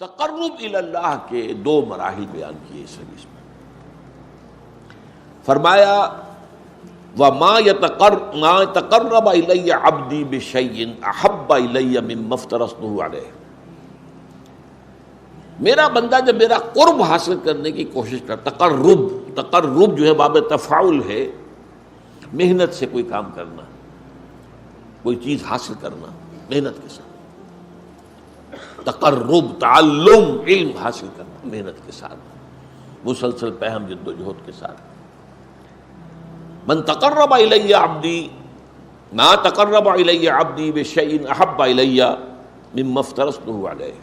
تقرب الی اللہ کے دو مراحل بیان کیے اس حدیث میں. فرمایا وَمَا تَقَرَّبَ إِلَيَّ عَبْدِي بِشَيْءٍ أَحَبَّ إِلَيَّ مِمَّا افْتَرَضْتُهُ عَلَيْهِ. میرا بندہ جب میرا قرب حاصل کرنے کی کوشش کرتا، تقرب جو ہے باب تفاعل ہے، محنت سے کوئی کام کرنا، کوئی چیز حاصل کرنا محنت کے ساتھ، تقرب تعلم علم حاصل کرنا محنت کے ساتھ، مسلسل پہم جد و جہد کے ساتھ. من تقرب الی عبدی ما تقرب الی عبدی بشیء احب الی مما افترضته علیہ.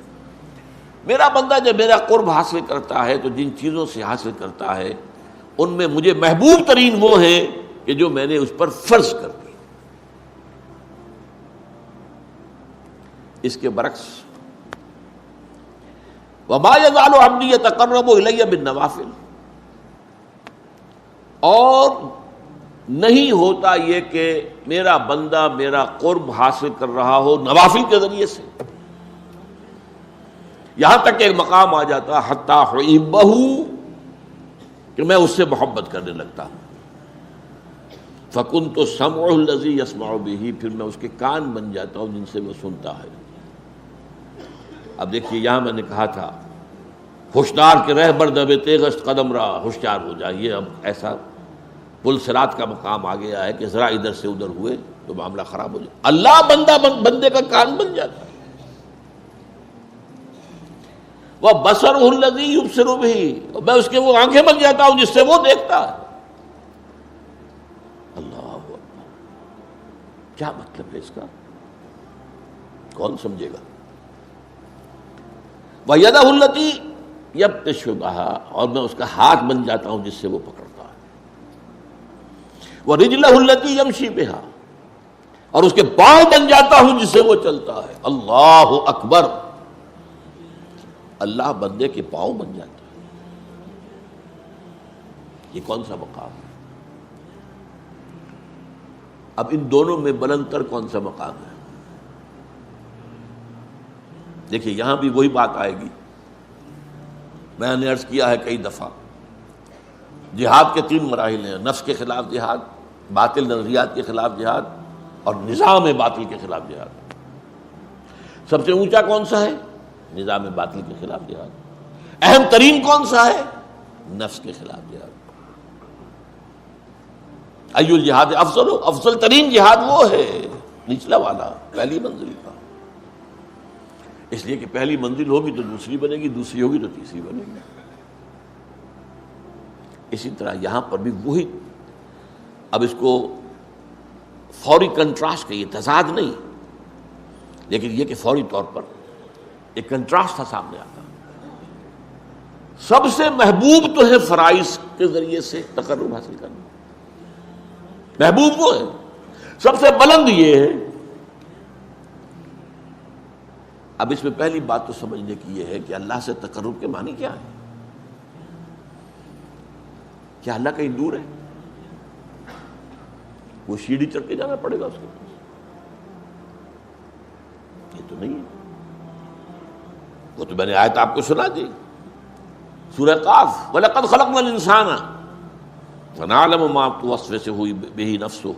میرا بندہ جب میرا قرب حاصل کرتا ہے تو جن چیزوں سے حاصل کرتا ہے ان میں مجھے محبوب ترین وہ ہیں کہ جو میں نے اس پر فرض کر دی. اس کے برعکس وما یزال عبدی یتقرب الی بالنوافل، اور نہیں ہوتا یہ کہ میرا بندہ میرا قرب حاصل کر رہا ہو نوافل کے ذریعے سے، یہاں تک کہ ایک مقام آ جاتا حتی حبہ، کہ میں اس سے محبت کرنے لگتا ہوں. فکنت سمعہ الذی یسمع بہ، پھر میں اس کے کان بن جاتا ہوں جن سے وہ سنتا ہے. اب دیکھیے یہاں میں نے کہا تھا ہوشیار کے رہبر دب تیغست قدم رہا، ہوشیار ہو جائیے. اب ایسا پل صراط کا مقام آ گیا ہے کہ ذرا ادھر سے ادھر ہوئے تو معاملہ خراب ہو جائے. اللہ بندے کا کان بن جاتا ہے. وہ بصرہ الذی یبصر بہ، میں اس کے وہ آنکھیں بن جاتا ہوں جس سے وہ دیکھتا ہے. اللہ اکبر، کیا مطلب ہے اس کا؟ کون سمجھے گا؟ وَيَدَهُ الَّتِي يَبْطِشُ بِهَا، اور میں اس کا ہاتھ بن جاتا ہوں جس سے وہ پکڑتا ہے. وَرِجْلَهُ الَّتِي يَمْشِي بِهَا، اور اس کے پاؤں بن جاتا ہوں جس سے وہ چلتا ہے. اللہ اکبر، اللہ بندے کے پاؤں بن جاتا ہے. یہ کون سا مقام ہے؟ اب ان دونوں میں بلند تر کون سا مقام ہے؟ دیکھیے یہاں بھی وہی بات آئے گی. میں نے عرض کیا ہے کئی دفعہ، جہاد کے 3 مراحل ہیں: نفس کے خلاف جہاد، باطل نظریات کے خلاف جہاد، اور نظام باطل کے خلاف جہاد. سب سے اونچا کون سا ہے؟ نظام باطل کے خلاف جہاد. اہم ترین کون سا ہے؟ نفس کے خلاف جہاد. ای الجہاد افضل، افضل ترین جہاد وہ ہے نچلا والا، پہلی منزل کا. اس لیے کہ پہلی منزل ہوگی تو دوسری بنے گی، دوسری ہوگی تو تیسری بنے گی. اسی طرح یہاں پر بھی وہی، اب اس کو فوری کنٹراسٹ کہیے، تضاد نہیں، لیکن یہ کہ فوری طور پر ایک کنٹراسٹ تھا سامنے آتا. سب سے محبوب تو ہے فرائض کے ذریعے سے تقرب حاصل کرنا، محبوب وہ ہے. سب سے بلند یہ ہے. اب اس میں پہلی بات تو سمجھنے کی یہ ہے کہ اللہ سے تقرب کے معنی کیا ہے؟ کیا اللہ کہیں دور ہے؟ وہ سیڑھی چڑھ کے جانا پڑے گا اس کے پاس؟ یہ تو نہیں ہے. وہ تو میں نے آیت آپ کو سنا دی، سورہ قاف، وَلَقَدْ خَلَقْنَا الْإِنسَانَ وَنَعْلَمُ مَا تُوَسْوِسُ بِهِ نَفْسُهُ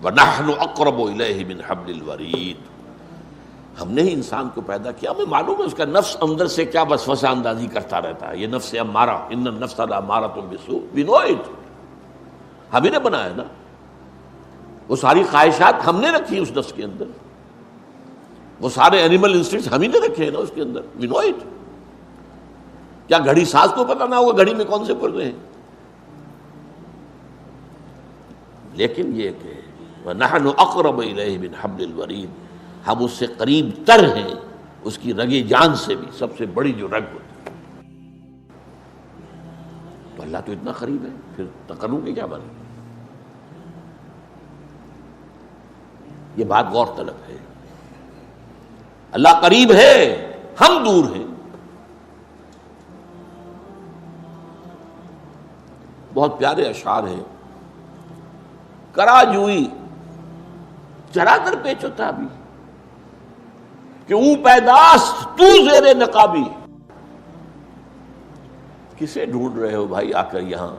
وَنَحْنُ أَقْرَبُ إِلَيْهِ مِنْ حَبْلِ الْوَرِيدِ. ہم نے ہی انسان کو پیدا کیا، ہمیں معلوم ہے اس کا نفس اندر سے کیا وسوسہ اندازی کرتا رہتا ہے. یہ نفس امارہ، ان النفس لامارۃ بالسوء، we know it. ہم ہی نے بنایا نا، وہ ساری خواہشات ہم نے رکھی اس نفس کے اندر، وہ سارے اینیمل انسٹنکٹس ہم ہی نے رکھے ہیں نا اس کے اندر. we know it. کیا گھڑی ساز کو پتہ نہ ہوگا گھڑی میں کون سے پردے ہیں؟ لیکن یہ کہ وَنَحْنُ أَقْرَبُ إِلَيْهِ مِنْ حَبْلِ الْوَرِيدِ، ہم اس سے قریب تر ہیں اس کی رگ جان سے بھی، سب سے بڑی جو رگ ہوتی ہے. تو اللہ تو اتنا قریب ہے، پھر تقرب کے کیا بنے؟ یہ بات غور طلب ہے. اللہ قریب ہے، ہم دور ہیں. بہت پیارے اشعار ہیں: کرا جوئی چرا در پیچ و تابی، کہ اون پیداست تو زیر نقابی. کسے ڈھونڈ رہے ہو بھائی آ کر یہاں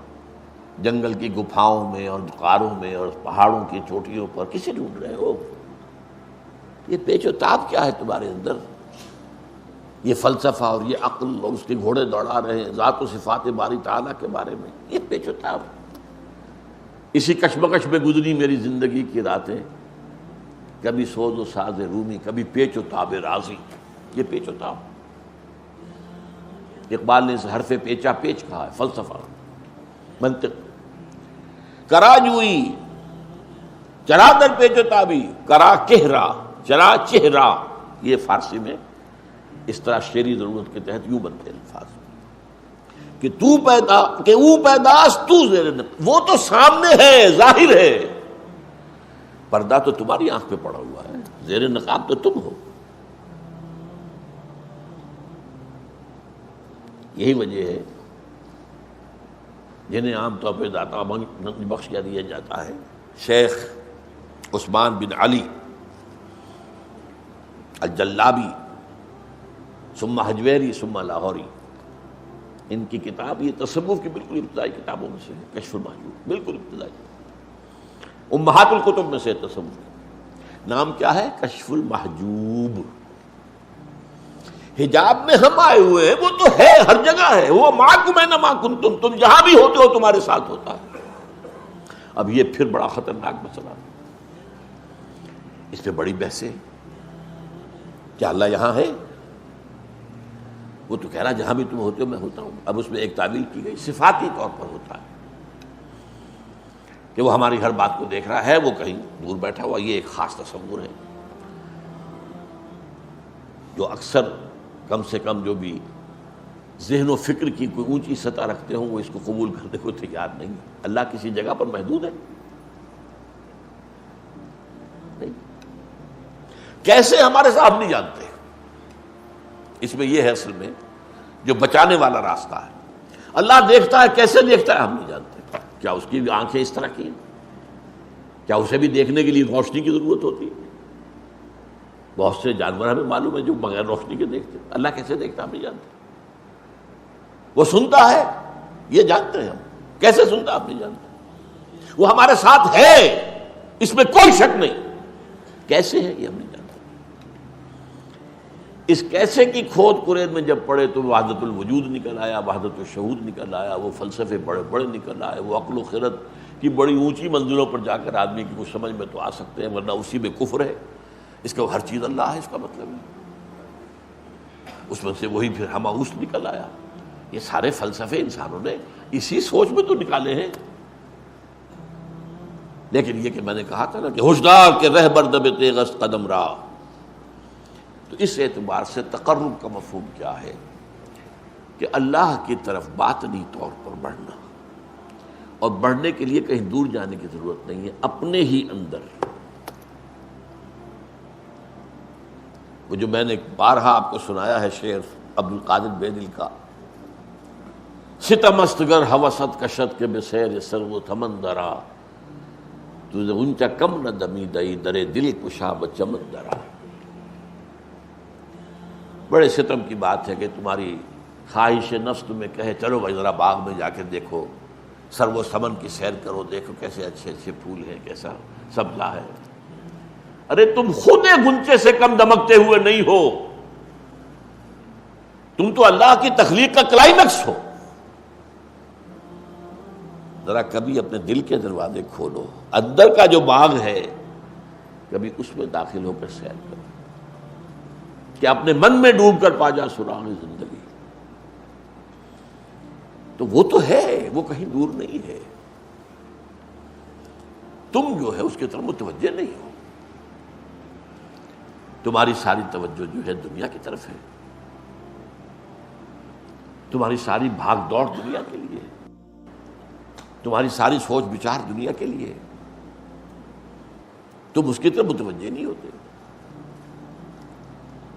جنگل کی گپھاؤں میں اور غاروں میں اور پہاڑوں کی چوٹیوں پر؟ کسے ڈھونڈ رہے ہو؟ یہ پیچ و تاب کیا ہے تمہارے اندر؟ یہ فلسفہ اور یہ عقل اور اس کے گھوڑے دوڑا رہے ہیں ذات و صفات باری تعالیٰ کے بارے میں، یہ پیچ و تاب۔ اسی کشمکش میں گزری میری زندگی کی راتیں، کبھی سوز و ساز رومی، کبھی پیچ و تاب رازی، یہ پیچ و تاب۔ اقبال نے اس حرف پیچا پیچ کہا ہے، فلسفہ، منطق۔ کرا جوئی چرا در پیچ و تابی، کرا کہرا چرا چہرا، یہ فارسی میں اس طرح شعری ضرورت کے تحت یوں بنتے الفاظ کہ تو پیدا کہ او پیداست تو زیر نقاب، وہ تو سامنے ہے، ظاہر ہے، پردہ تو تمہاری آنکھ پہ پڑا ہوا ہے، زیر نقاب تو تم ہو۔ یہی وجہ ہے جنہیں عام طور پہ داتا بخش کیا دیا جاتا ہے، شیخ عثمان بن علی الجلابی ثم حجویری ثم لاہوری، ان کی کتاب یہ تصوف کی بالکل ابتدائی کتابوں میں سے ہے، کشف المحجوب، بالکل ابتدائی، امہات الکتب میں سے تصوف۔ نام کیا ہے؟ کشف المحجوب۔ حجاب میں ہم آئے ہوئے ہیں، وہ تو ہے، ہر جگہ ہے، وہ معکم اینما کنتم، تم جہاں بھی ہوتے ہو تمہارے ساتھ ہوتا ہے۔ اب یہ پھر بڑا خطرناک مسئلہ، اس پہ بڑی بحثیں، کیا اللہ یہاں ہے؟ وہ تو کہہ رہا جہاں بھی تم ہوتے ہو میں ہوتا ہوں۔ اب اس میں ایک تعبیر کی گئی، صفاتی طور پر ہوتا ہے کہ وہ ہماری ہر بات کو دیکھ رہا ہے، وہ کہیں دور بیٹھا ہوا، یہ ایک خاص تصور ہے جو اکثر کم سے کم جو بھی ذہن و فکر کی کوئی اونچی سطح رکھتے ہوں وہ اس کو قبول کرنے کو تیار نہیں۔ اللہ کسی جگہ پر محدود ہے؟ نہیں۔ کیسے ہمارے صاحب نہیں جانتے؟ اس میں یہ ہے اصل میں جو بچانے والا راستہ ہے۔ اللہ دیکھتا ہے، کیسے دیکھتا ہے ہم نہیں جانتے۔ کیا اس کی آنکھیں اس طرح کی ہیں؟ کیا اسے بھی دیکھنے کے لیے روشنی کی ضرورت ہوتی ہے؟ بہت سے جانور ہمیں معلوم ہے جو بغیر روشنی کے دیکھتے ہیں، اللہ کیسے دیکھتا ہم نہیں جانتے۔ وہ سنتا ہے، یہ جانتے ہیں ہم، کیسے سنتا ہم نہیں جانتے۔ وہ ہمارے ساتھ ہے، اس میں کوئی شک نہیں، کیسے ہے یہ ہم نہیں جانتے۔ اس کیسے کی کھود کرید میں جب پڑے تو وحدت الوجود نکل آیا، وحدت الشہود نکل آیا، وہ فلسفے بڑے بڑے نکل آئے، وہ عقل و خرد کی بڑی اونچی منزلوں پر جا کر آدمی کی کچھ سمجھ میں تو آ سکتے ہیں، ورنہ اسی میں کفر ہے۔ اس کا ہر چیز اللہ ہے، اس کا مطلب ہے اس میں سے وہی پھر ہماؤس نکل آیا۔ یہ سارے فلسفے انسانوں نے اسی سوچ میں تو نکالے ہیں۔ لیکن یہ کہ میں نے کہا تھا نا کہ ہوشدار کے رہ بردب تیغست قدم راہ، تو اس اعتبار سے تقرب کا مفہوم کیا ہے کہ اللہ کی طرف باطنی طور پر بڑھنا، اور بڑھنے کے لیے کہیں دور جانے کی ضرورت نہیں ہے، اپنے ہی اندر۔ وہ جو میں نے بارہا آپ کو سنایا ہے شعر عبد القادر بیدل کا، ستم است گر ہوست کشد کے بسیر سرو تھمن درا، تجھے اونچا کم نہ دمی دئی درے دل کشا بچمن درا۔ بڑے ستم کی بات ہے کہ تمہاری خواہش نفس تمہیں کہے چلو بھائی ذرا باغ میں جا کے دیکھو، سرو سمن کی سیر کرو، دیکھو کیسے اچھے اچھے پھول ہیں، کیسا سبزہ ہے۔ ارے تم خود گنچے سے کم دمکتے ہوئے نہیں ہو، تم تو اللہ کی تخلیق کا کلائمیکس ہو۔ ذرا کبھی اپنے دل کے دروازے کھولو، اندر کا جو باغ ہے کبھی اس میں داخل ہو کر سیر کرو، کہ اپنے من میں ڈوب کر پا جا سراغ زندگی۔ تو وہ تو ہے، وہ کہیں دور نہیں ہے، تم جو ہے اس کی طرف متوجہ نہیں ہو۔ تمہاری ساری توجہ جو ہے دنیا کی طرف ہے، تمہاری ساری بھاگ دوڑ دنیا کے لیے، تمہاری ساری سوچ بچار دنیا کے لیے، تم اس کی طرف متوجہ نہیں ہوتے۔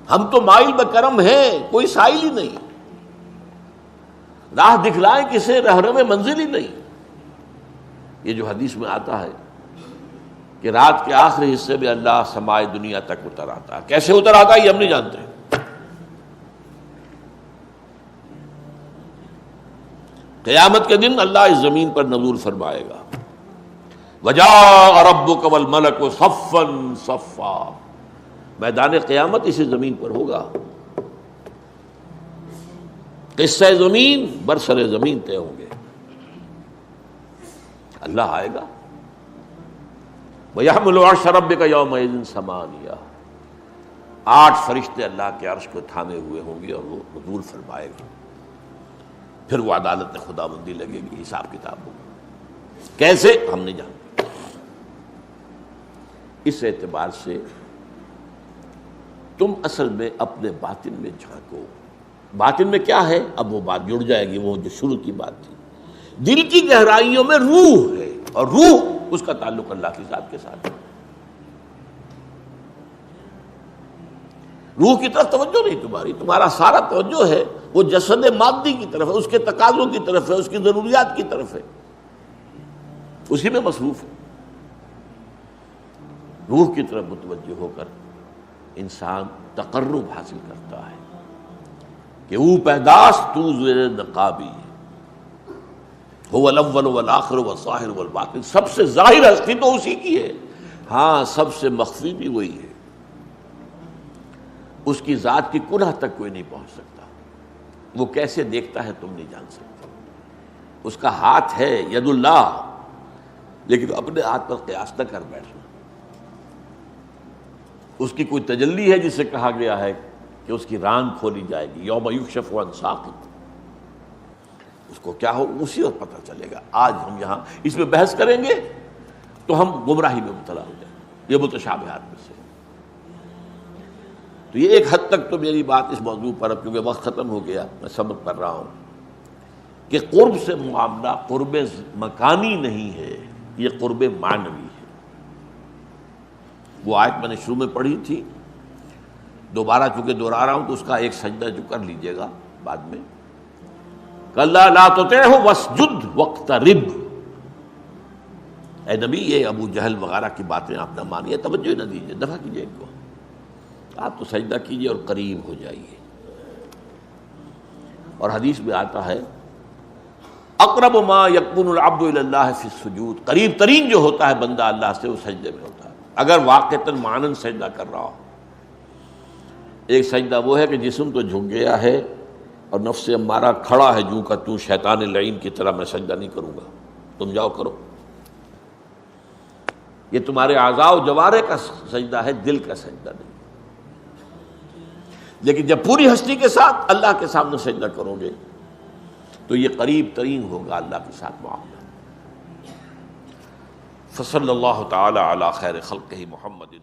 ہم تو مائل بکرم ہیں، کوئی سائل ہی نہیں، راہ دکھلائیں کسے رہنم منزل ہی نہیں۔ یہ جو حدیث میں آتا ہے کہ رات کے آخری حصے میں اللہ سمائے دنیا تک اتر آتا ہے، کیسے اتر آتا ہے یہ ہم نہیں جانتے، قیامت کے دن اللہ اس زمین پر نزول فرمائے گا. وجاء ربک والملک صفا صفا، میدان قیامت اسی زمین پر ہوگا. قصہ زمین برسر زمین طے ہوں گے. اللہ آئے گا. وَيَحْمِلُ عَرْشَ رَبِّكَ يَوْمَئِذٍ ثَمَانِيَةٌ، 8 فرشتے اللہ کے عرش کو تھامے ہوئے ہوں گے اور وہ نزول فرمائے گا. پھر وہ عدالت خداوندی لگے گی، حساب کتاب ہوگا. کیسے ہم نہیں جانتے. اس اعتبار سے تم اصل میں اپنے باطن میں جھانکو. باطن میں کیا ہے؟ اب وہ بات جڑ جائے گی، وہ جو شروع کی بات تھی. دل کی گہرائیوں میں روح ہے، اور روح اس کا تعلق اللہ کی ذات کے ساتھ ہے. روح کی طرف توجہ نہیں تمہاری، تمہارا سارا توجہ ہے وہ جسد مادی کی طرف ہے، اس کے تقاضوں کی طرف ہے، اس کی ضروریات کی طرف ہے، اسی میں مصروف ہے. روح کی طرف متوجہ ہو کر انسان تقرب حاصل کرتا ہے کہ او پیداست تو زیر نقابی هو الاول والآخر والظاہر والباطن. سب سے ظاہر ہستی تو اسی کی ہے، ہاں سب سے مخفی بھی وہی ہے. اس کی ذات کی کنہ تک کوئی نہیں پہنچ سکتا. وہ کیسے دیکھتا ہے تم نہیں جان سکتے. اس کا ہاتھ ہے ید اللہ، لیکن اپنے ہاتھ پر قیاس نہ کر بیٹھنا. اس کی کوئی تجلی ہے جسے کہا گیا ہے کہ اس کی ران کھولی جائے گی. یوم یکشف عن ساق، اس کو کیا ہو اسی وقت پتہ چلے گا. آج ہم یہاں اس میں بحث کریں گے تو ہم گمراہی میں مبتلا ہو جائیں گے. یہ متشابہات میں سے. تو یہ ایک حد تک تو میری بات اس موضوع پر، اب کیونکہ وقت ختم ہو گیا، میں سمجھ کر رہا ہوں کہ قرب سے معاملہ قرب مکانی نہیں ہے، یہ قرب معنوی ہے. وہ آیت میں نے شروع میں پڑھی تھی، دوبارہ چونکہ دہرا رہا ہوں تو اس کا ایک سجدہ جو کر لیجئے گا بعد میں. کَلَّا لَا تُطِعْهُ وَاسْجُدْ وَاقْتَرِبْ. اے نبی یہ ابو جہل وغیرہ کی باتیں آپ نہ مانیے، توجہ نہ دیجیے، دفع کیجیے ان کو. آپ تو سجدہ کیجیے اور قریب ہو جائیے. اور حدیث میں آتا ہے اقرب ما یکون العبد الی اللہ فی السجود، قریب ترین جو ہوتا ہے بندہ اللہ سے وہ سجدے میں ہوتا ہے، اگر واقعتاً معنن سجدہ کر رہا ہو. ایک سجدہ وہ ہے کہ جسم تو جھک گیا ہے اور نفس امارہ کھڑا ہے جو کا تو شیطان لعین کی طرح میں سجدہ نہیں کروں گا، تم جاؤ کرو. یہ تمہارے اعضاء و جوارح کا سجدہ ہے، دل کا سجدہ نہیں. لیکن جب پوری ہستی کے ساتھ اللہ کے سامنے سجدہ کرو گے تو یہ قریب ترین ہوگا اللہ کے ساتھ معاملہ. فصلی اللہ تعالی علی خیر خلقہ محمد.